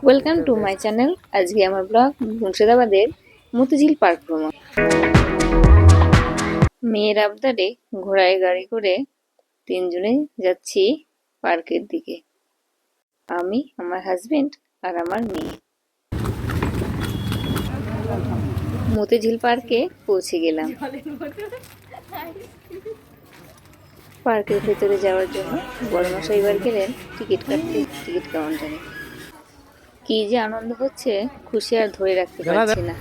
Welcome to my channel. আজকে আমার blog মুর্শিদাবাদের মতিঝিল পার্ক ভ্রমণ। মেয়ের আবদারে ঘোড়ায় গাড়ি করে তিনজনে যাচ্ছি পার্কের দিকে। আমি, আমার হাজবেন্ড আর আমার মেয়ে। মতিঝিল পার্কে পৌঁছে গেলাম। পার্কের ভেতরে যাওয়ার জন্য বড়মশাই এবার গেলেন টিকিট কাটতে টিকিট কাউন্টারে। কি যে আনন্দ হচ্ছে, খুশি আর ধরে রাখতে পারছি না।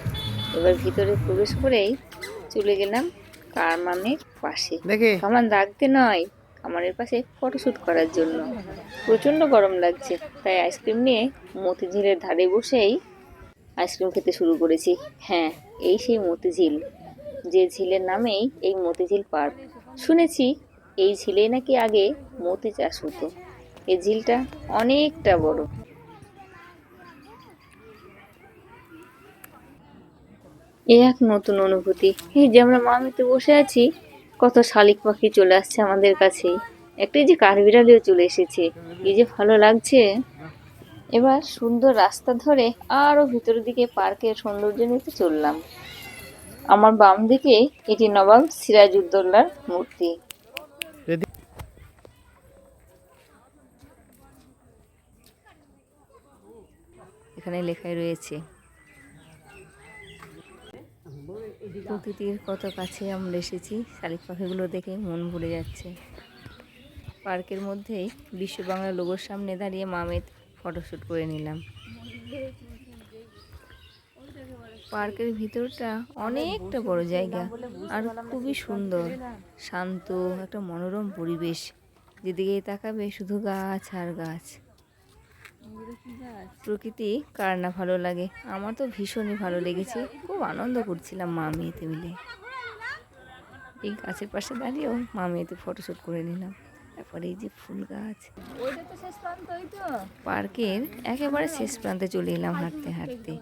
এবার ভিতরে প্রবেশ করেই চলে গেলাম কামানের পাশে। কামান রাখতে নয়, কামানের পাশে ফটোশুট করার জন্য। প্রচন্ড গরম লাগছে, তাই আইসক্রিম নিয়ে মতিঝিলের ধারে বসেই আইসক্রিম খেতে শুরু করেছি। হ্যাঁ, এই সেই মতিঝিল, যে ঝিলের নামেই এই মতিঝিল পার্ক। শুনেছি এই ঝিলেই নাকি আগে মতি চাষ হতো। এই ঝিলটা অনেকটা বড়। এ এক নতুন অনুভূতি। এই যে আমরা মামিতে বসে আছি, কত শালিক পাখি চলে আসছে আমাদের কাছেই। একটা যে কাঠবিড়ালিও চলে এসেছে, এই যে ভালো লাগছে। এবার সুন্দর রাস্তা ধরে আরো ভিতরের দিকে পার্কের সৌন্দর্য নিতে চললাম। আমার বাম দিকে এটি নবাব সিরাজউদ্দৌলার মূর্তি। এখানে লেখাই রয়েছে, প্রকৃতির কত কাছে আমরা এসেছি। শালিক পাখিগুলো দেখে মন ভরে যাচ্ছে। পার্কের মধ্যেই বিশ্ব বাংলা লোগোর সামনে দাঁড়িয়ে মামের ফটোশ্যুট করে নিলাম। পার্কের ভিতরটা অনেকটা বড় জায়গা আর খুবই সুন্দর, শান্ত, একটা মনোরম পরিবেশ। যেদিকে তাকাবে শুধু গাছ আর গাছ। প্রকৃতি কার না ভালো লাগে, আমার তো ভীষণই ভালো লেগেছে। খুব আনন্দ করছিলাম মা মেয়েতে মিলে। এই গাছের পাশে দাঁড়িয়েও মা মেয়েতে ফটোশ্যুট করে নিলাম। তারপরে এই যে ফুল গাছ। পার্কের একেবারে শেষ প্রান্তে চলে এলাম হাঁটতে হাঁটতে।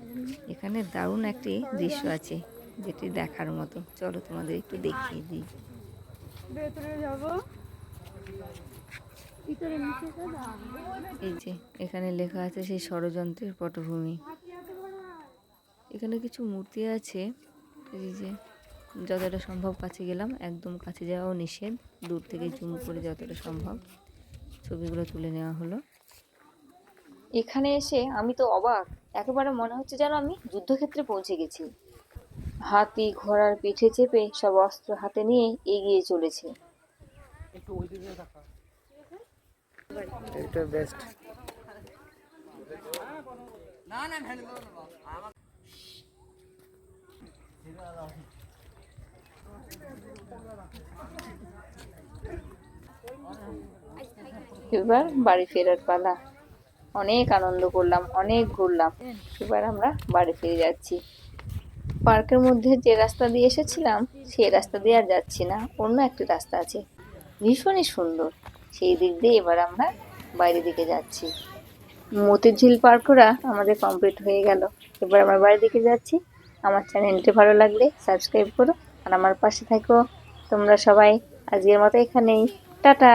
এখানে দারুণ একটি দৃশ্য আছে, যেটি দেখার মতো। চলো তোমাদের একটু দেখিয়ে দিই। এই যে এখানে লেখা আছে সেই ষড়যন্ত্রের পটভূমি। এখানে কিছু মূর্তি আছে। এই যে যতটা সম্ভব কাছে গেলাম, একদম কাছে যাওয়াও নিষেধ। দূর থেকে জুম করে যতটা সম্ভব ছবিগুলো তুলে নেওয়া হলো। এখানে এসে আমি তো অবাক, একেবারে মনে হচ্ছে যেন আমি যুদ্ধক্ষেত্রে পৌঁছে গেছি। হাতি ঘোড়ার পিঠে চেপে সব অস্ত্র হাতে নিয়ে এগিয়ে চলেছে। এটা বেস্ট। এবার বাড়ি ফেরার পালা। অনেক আনন্দ করলাম, অনেক ঘুরলাম। এবার আমরা বাড়ি ফিরে যাচ্ছি। পার্কের মধ্যে যে রাস্তা দিয়ে এসেছিলাম সেই রাস্তা দিয়ে আর যাচ্ছি না, অন্য একটি রাস্তা আছে, ভীষণই সুন্দর। সেই দিক দিয়ে এবার আমরা বাইরের দিকে যাচ্ছি। মতিঝিল পার্ক করা আমাদের কমপ্লিট হয়ে গেল। এবার আমরা বাড়ির দিকে যাচ্ছি। আমার চ্যানেলটি ভালো লাগলে সাবস্ক্রাইব করো আর আমার পাশে থাকো তোমরা সবাই। আজকের মতো এখানেই, টাটা।